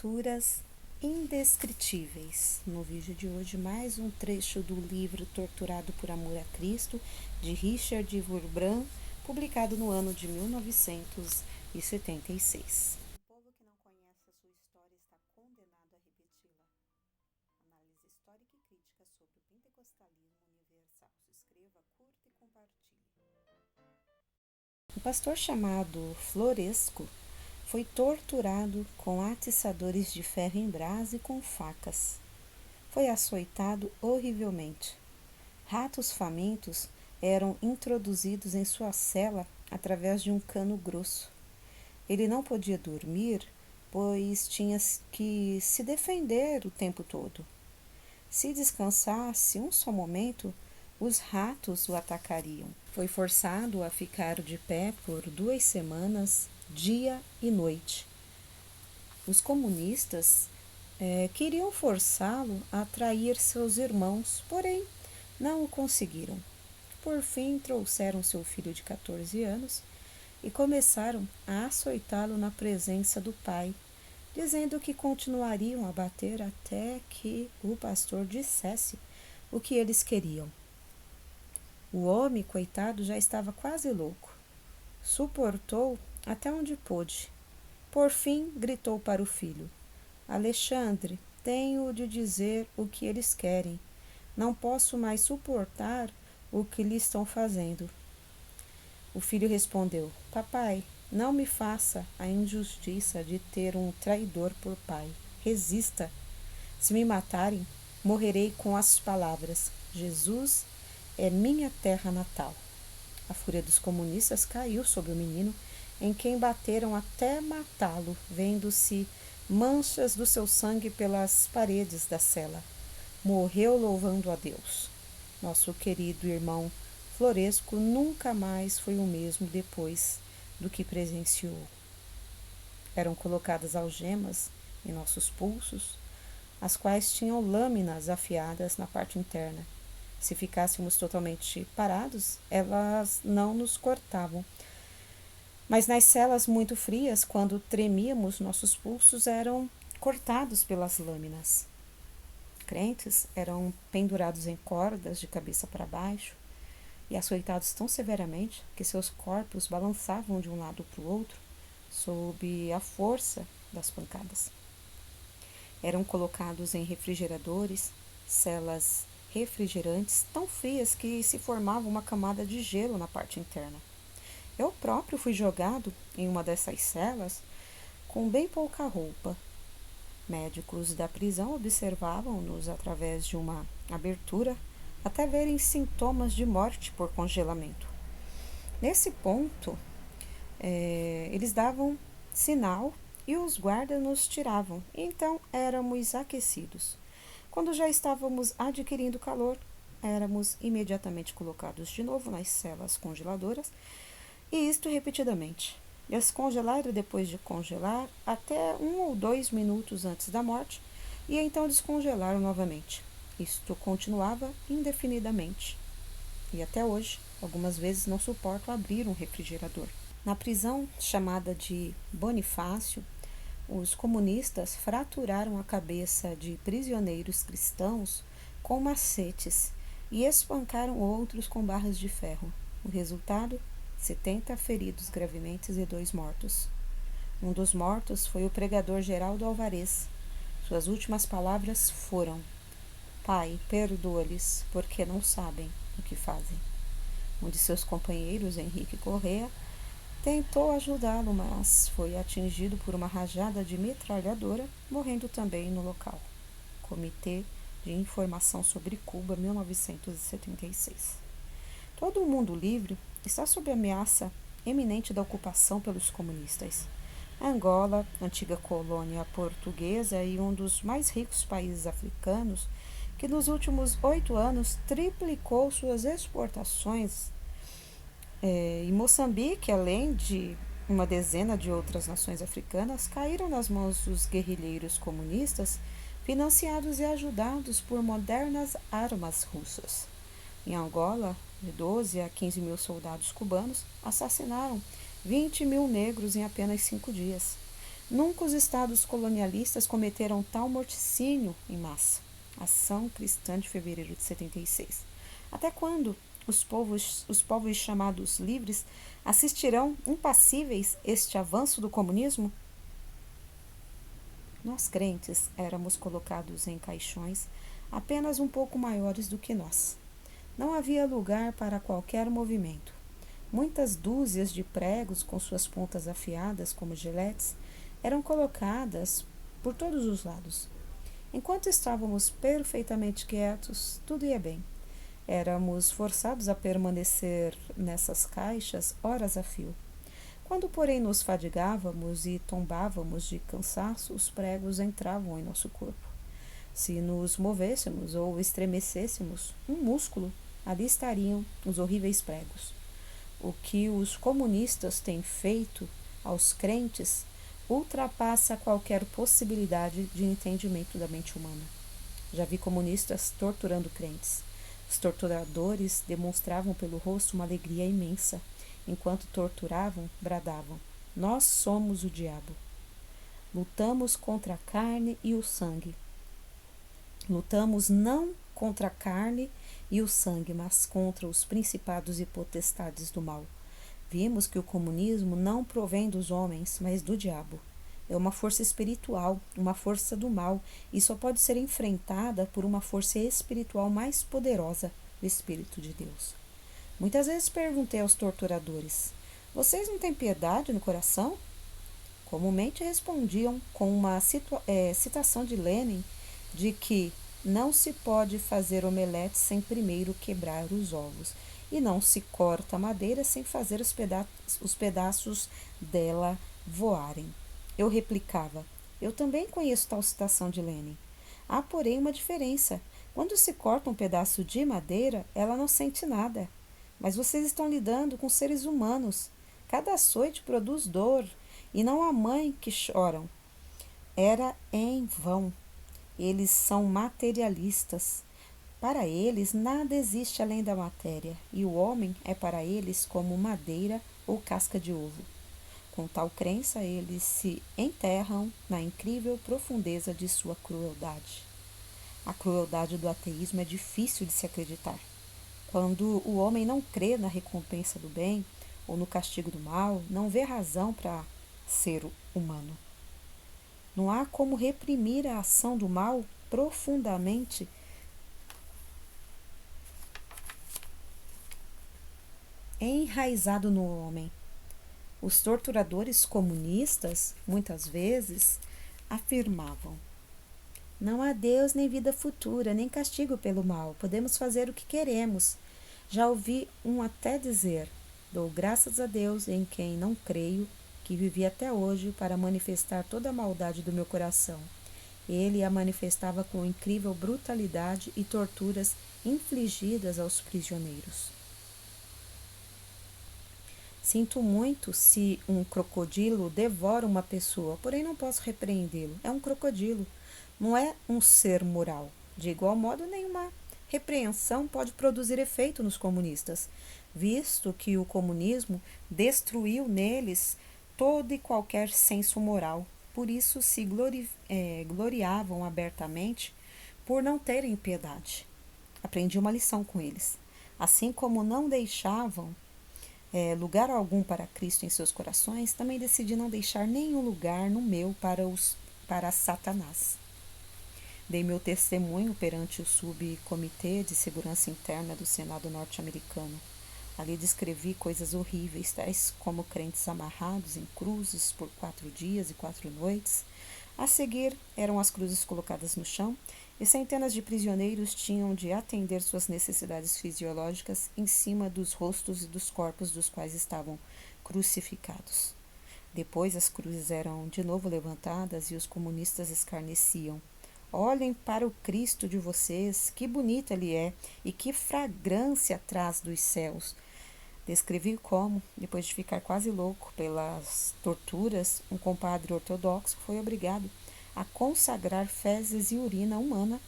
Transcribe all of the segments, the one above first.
Criaturas Indescritíveis. No vídeo de hoje, mais um trecho do livro Torturado por Amor a Cristo, de Richard Wurmbrand, publicado no ano de 1976. O povo que não conhece a sua história está condenado a repeti-la. Análise histórica e crítica sobre o pentecostalismo universal. Se inscreva, curta e compartilhe. O pastor chamado Floresco foi torturado com atiçadores de ferro em brasa e com facas. Foi açoitado horrivelmente. Ratos famintos eram introduzidos em sua cela através de um cano grosso. Ele não podia dormir, pois tinha que se defender o tempo todo. Se descansasse um só momento, os ratos o atacariam. Foi forçado a ficar de pé por 2 semanas, dia e noite. Os comunistas queriam forçá-lo a trair seus irmãos, porém não o conseguiram. Por fim, trouxeram seu filho de 14 anos e começaram a açoitá-lo na presença do pai, dizendo que continuariam a bater até que o pastor dissesse o que eles queriam. O homem, coitado, já estava quase louco. Suportou até onde pôde. Por fim, gritou para o filho: Alexandre, tenho de dizer o que eles querem. Não posso mais suportar o que lhe estão fazendo. O filho respondeu: Papai, não me faça a injustiça de ter um traidor por pai. Resista. Se me matarem, morrerei com as palavras: Jesus é minha terra natal. A fúria dos comunistas caiu sobre o menino, em quem bateram até matá-lo, vendo-se manchas do seu sangue pelas paredes da cela. Morreu louvando a Deus. Nosso querido irmão Floresco nunca mais foi o mesmo depois do que presenciou. Eram colocadas algemas em nossos pulsos, as quais tinham lâminas afiadas na parte interna. Se ficássemos totalmente parados, elas não nos cortavam. Mas nas celas muito frias, quando tremíamos, nossos pulsos eram cortados pelas lâminas. Crentes eram pendurados em cordas de cabeça para baixo e açoitados tão severamente que seus corpos balançavam de um lado para o outro sob a força das pancadas. Eram colocados em refrigeradores, celas refrigerantes tão frias que se formava uma camada de gelo na parte interna. Eu próprio fui jogado em uma dessas celas com bem pouca roupa. Médicos da prisão observavam-nos através de uma abertura até verem sintomas de morte por congelamento. Nesse ponto, eles davam sinal e os guardas nos tiravam, e então éramos aquecidos. Quando já estávamos adquirindo calor, éramos imediatamente colocados de novo nas celas congeladoras, e isto repetidamente. Descongelar e depois de congelar até 1 ou 2 minutos antes da morte, e então descongelaram novamente. Isto continuava indefinidamente. E até hoje, algumas vezes não suporto abrir um refrigerador. Na prisão chamada de Bonifácio, os comunistas fraturaram a cabeça de prisioneiros cristãos com macetes e espancaram outros com barras de ferro. O resultado: 70 feridos gravemente e 2 mortos. Um dos mortos foi o pregador Geraldo Alvarez. Suas últimas palavras foram: Pai, perdoa-lhes, porque não sabem o que fazem. Um de seus companheiros, Henrique Correa, tentou ajudá-lo, mas foi atingido por uma rajada de metralhadora, morrendo também no local. Comitê de Informação sobre Cuba, 1976. Todo o mundo livre está sob ameaça eminente da ocupação pelos comunistas. Angola, antiga colônia portuguesa e um dos mais ricos países africanos, que nos últimos 8 anos triplicou suas exportações, e Moçambique, além de uma dezena de outras nações africanas, caíram nas mãos dos guerrilheiros comunistas, financiados e ajudados por modernas armas russas. Em Angola, de 12 a 15 mil soldados cubanos assassinaram 20 mil negros em apenas 5 dias. Nunca os estados colonialistas cometeram tal morticínio em massa. Ação Cristã de fevereiro de 76. Até quando os povos chamados livres assistirão impassíveis este avanço do comunismo? Nós crentes éramos colocados em caixões apenas um pouco maiores do que nós. Não havia lugar para qualquer movimento. Muitas dúzias de pregos com suas pontas afiadas como giletes eram colocadas por todos os lados. Enquanto estávamos perfeitamente quietos, tudo ia bem. Éramos forçados a permanecer nessas caixas horas a fio. Quando, porém, nos fadigávamos e tombávamos de cansaço, os pregos entravam em nosso corpo. Se nos movêssemos ou estremecêssemos um músculo, ali estariam os horríveis pregos. O que os comunistas têm feito aos crentes ultrapassa qualquer possibilidade de entendimento da mente humana. Já vi comunistas torturando crentes. Os torturadores demonstravam pelo rosto uma alegria imensa. Enquanto torturavam, bradavam: "Nós somos o diabo. Lutamos contra a carne e o sangue. Lutamos não contra a carne e o sangue, mas contra os principados e potestades do mal." Vimos que o comunismo não provém dos homens, mas do diabo. É uma força espiritual, uma força do mal, e só pode ser enfrentada por uma força espiritual mais poderosa, o Espírito de Deus. Muitas vezes perguntei aos torturadores: "Vocês não têm piedade no coração?" Comumente respondiam com uma citação de Lenin de que não se pode fazer omelete sem primeiro quebrar os ovos, e não se corta a madeira sem fazer os pedaços dela voarem. Eu replicava: "Eu também conheço tal citação de Lenin. Há, porém, uma diferença. Quando se corta um pedaço de madeira, ela não sente nada. Mas vocês estão lidando com seres humanos. Cada açoite produz dor, e não há mãe que choram." Era em vão. Eles são materialistas. Para eles, nada existe além da matéria, e o homem é para eles como madeira ou casca de ovo. Com tal crença, eles se enterram na incrível profundeza de sua crueldade. A crueldade do ateísmo é difícil de se acreditar. Quando o homem não crê na recompensa do bem ou no castigo do mal, não vê razão para ser humano. Não há como reprimir a ação do mal profundamente enraizado no homem. Os torturadores comunistas, muitas vezes, afirmavam: "Não há Deus, nem vida futura, nem castigo pelo mal. Podemos fazer o que queremos." Já ouvi um até dizer: "Dou graças a Deus, em quem não creio, que vivi até hoje para manifestar toda a maldade do meu coração." Ele a manifestava com incrível brutalidade e torturas infligidas aos prisioneiros. Sinto muito se um crocodilo devora uma pessoa, porém não posso repreendê-lo. É um crocodilo, não é um ser moral. De igual modo, nenhuma repreensão pode produzir efeito nos comunistas, visto que o comunismo destruiu neles todo e qualquer senso moral. Por isso se gloriavam abertamente por não terem piedade. Aprendi uma lição com eles. Assim como não deixavam lugar algum para Cristo em seus corações, também decidi não deixar nenhum lugar no meu para Satanás. Dei meu testemunho perante o Subcomitê de Segurança Interna do Senado norte-americano. Ali descrevi coisas horríveis, tais como crentes amarrados em cruzes por 4 dias e 4 noites. A seguir, eram as cruzes colocadas no chão, e centenas de prisioneiros tinham de atender suas necessidades fisiológicas em cima dos rostos e dos corpos dos quais estavam crucificados. Depois as cruzes eram de novo levantadas e os comunistas escarneciam: "Olhem para o Cristo de vocês, que bonito ele é e que fragrância traz dos céus." Descrevi como, depois de ficar quase louco pelas torturas, um compadre ortodoxo foi obrigado a consagrar fezes e urina humana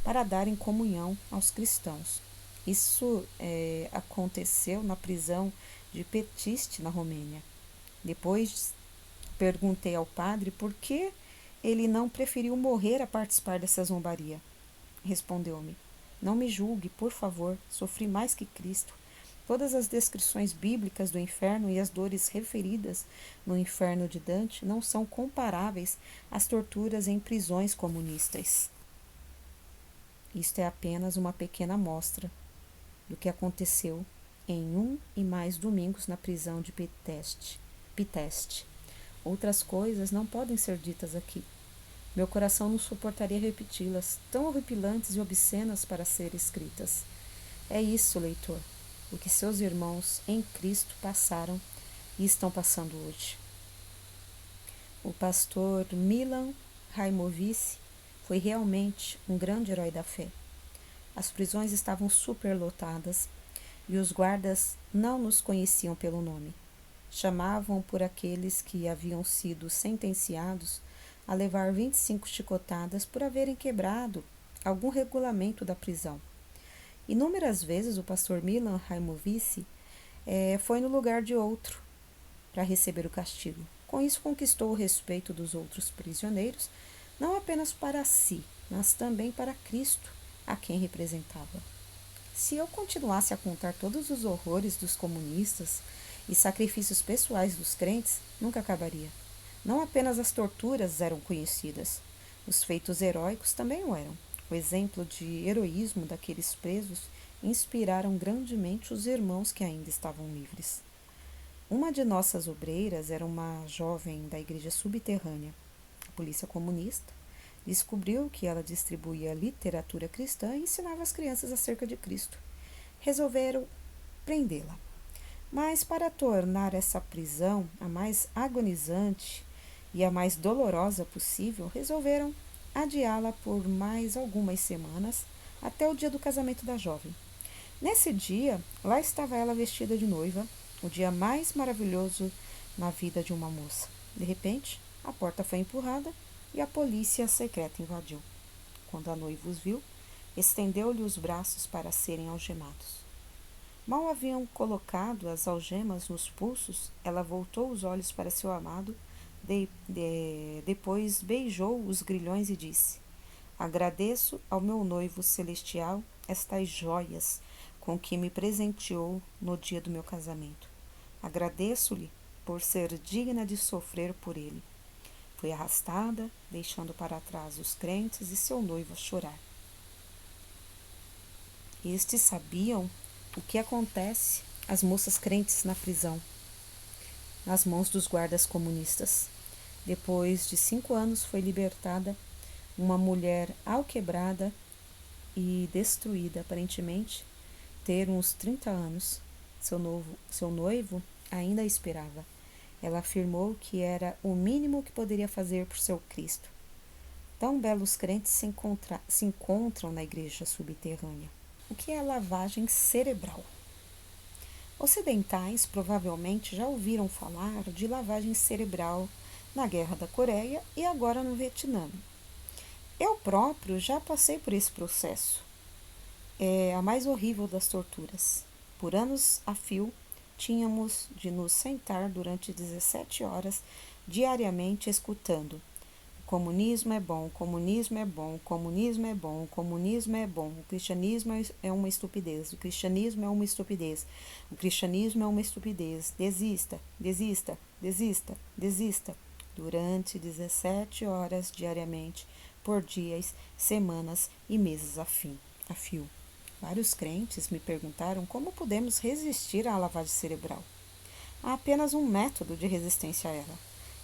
para dar em comunhão aos cristãos. Isso aconteceu na prisão de Pestich, na Romênia. Depois Perguntei ao padre por que ele não preferiu morrer a participar dessa zombaria. Respondeu-me: não me julgue, por favor, sofri mais que Cristo. Todas as descrições bíblicas do inferno e as dores referidas no inferno de Dante não são comparáveis às torturas em prisões comunistas. Isto é apenas uma pequena amostra do que aconteceu em um e mais domingos na prisão de Piteste. Outras coisas não podem ser ditas aqui. Meu coração não suportaria repeti-las, tão horripilantes e obscenas para ser escritas. É isso, leitor, o que seus irmãos em Cristo passaram e estão passando hoje. O pastor Milan Raimovici foi realmente um grande herói da fé. As prisões estavam superlotadas e os guardas não nos conheciam pelo nome. Chamavam por aqueles que haviam sido sentenciados a levar 25 chicotadas por haverem quebrado algum regulamento da prisão. Inúmeras vezes o pastor Milan Raimovici foi no lugar de outro para receber o castigo. Com isso conquistou o respeito dos outros prisioneiros, não apenas para si, mas também para Cristo, a quem representava. Se eu continuasse a contar todos os horrores dos comunistas e sacrifícios pessoais dos crentes, nunca acabaria. Não apenas as torturas eram conhecidas, os feitos heróicos também o eram. O exemplo de heroísmo daqueles presos inspiraram grandemente os irmãos que ainda estavam livres. Uma de nossas obreiras era uma jovem da igreja subterrânea. A polícia comunista descobriu que ela distribuía literatura cristã e ensinava as crianças acerca de Cristo. Resolveram prendê-la. Mas para tornar essa prisão a mais agonizante e a mais dolorosa possível, resolveram adiá-la por mais algumas semanas até o dia do casamento da jovem. Nesse dia, lá estava ela vestida de noiva, o dia mais maravilhoso na vida de uma moça. De repente, a porta foi empurrada e a polícia secreta invadiu. Quando a noiva os viu, estendeu-lhe os braços para serem algemados. Mal haviam colocado as algemas nos pulsos, ela voltou os olhos para seu amado, depois beijou os grilhões e disse: agradeço ao meu noivo celestial estas joias com que me presenteou no dia do meu casamento. Agradeço-lhe por ser digna de sofrer por ele. Foi arrastada, deixando para trás os crentes e seu noivo a chorar. Estes sabiam o que acontece às moças crentes na prisão, nas mãos dos guardas comunistas. Depois de 5 anos foi libertada uma mulher alquebrada e destruída, aparentemente ter uns 30 anos. Seu noivo ainda a esperava. Ela afirmou que era o mínimo que poderia fazer por seu Cristo. Tão belos crentes se encontram na igreja subterrânea. O que é lavagem cerebral? Ocidentais provavelmente já ouviram falar de lavagem cerebral na Guerra da Coreia e agora no Vietnã. Eu próprio já passei por esse processo. É a mais horrível das torturas. Por anos a fio, tínhamos de nos sentar durante 17 horas diariamente escutando: o comunismo é bom, o comunismo é bom, o comunismo é bom, o comunismo é bom, o cristianismo é uma estupidez, o cristianismo é uma estupidez, o cristianismo é uma estupidez, desista, desista, desista, desista, durante 17 horas diariamente, por dias, semanas e meses a fio. Vários crentes me perguntaram como podemos resistir à lavagem cerebral. Há apenas um método de resistência a ela: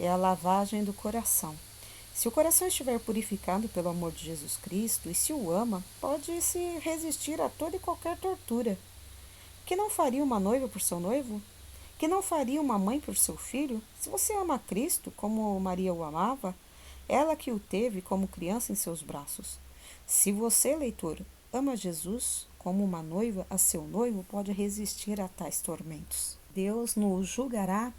é a lavagem do coração. Se o coração estiver purificado pelo amor de Jesus Cristo e se o ama, pode se resistir a toda e qualquer tortura. Que não faria uma noiva por seu noivo? Que não faria uma mãe por seu filho? Se você ama Cristo como Maria o amava, ela que o teve como criança em seus braços. Se você, leitor, ama Jesus como uma noiva a seu noivo, pode resistir a tais tormentos. Deus nos julgará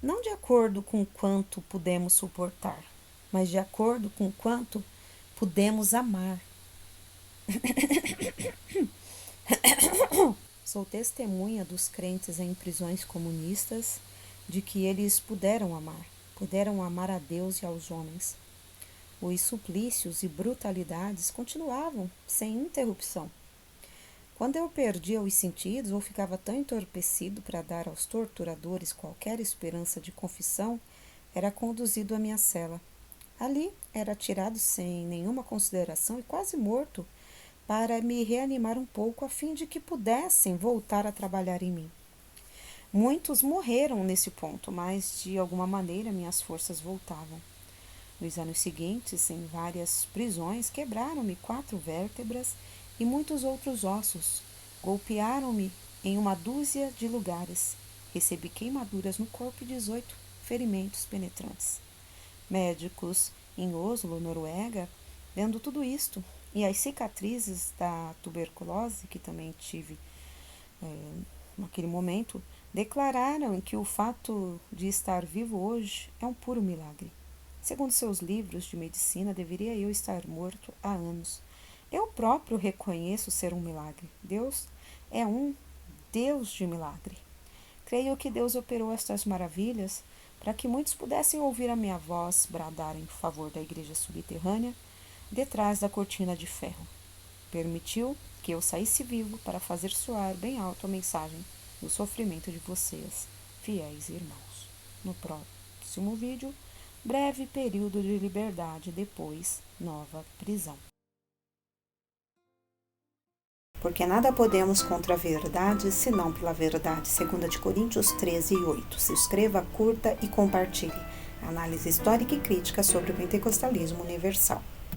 não de acordo com quanto podemos suportar, mas de acordo com quanto podemos amar. Sou testemunha dos crentes em prisões comunistas de que eles puderam amar. puderam amar a Deus e aos homens. Os suplícios e brutalidades continuavam sem interrupção. Quando eu perdia os sentidos ou ficava tão entorpecido para dar aos torturadores qualquer esperança de confissão, era conduzido à minha cela. Ali era atirado sem nenhuma consideração e quase morto, para me reanimar um pouco a fim de que pudessem voltar a trabalhar em mim. Muitos morreram nesse ponto, mas de alguma maneira minhas forças voltavam. Nos anos seguintes, em várias prisões, quebraram-me 4 vértebras e muitos outros ossos. Golpearam-me em uma dúzia de lugares. Recebi queimaduras no corpo e 18 ferimentos penetrantes. Médicos em Oslo, Noruega, vendo tudo isto e as cicatrizes da tuberculose, que também tive naquele momento, declararam que o fato de estar vivo hoje é um puro milagre. Segundo seus livros de medicina, deveria eu estar morto há anos. Eu próprio reconheço ser um milagre. Deus é um Deus de milagre. Creio que Deus operou estas maravilhas para que muitos pudessem ouvir a minha voz bradar em favor da igreja subterrânea, detrás da cortina de ferro. Permitiu que eu saísse vivo para fazer soar bem alto a mensagem do sofrimento de vocês, fiéis irmãos. No próximo vídeo, breve período de liberdade, depois nova prisão. Porque nada podemos contra a verdade, senão pela verdade. 2 Coríntios 13:8. Se inscreva, curta e compartilhe. Análise histórica e crítica sobre o pentecostalismo universal.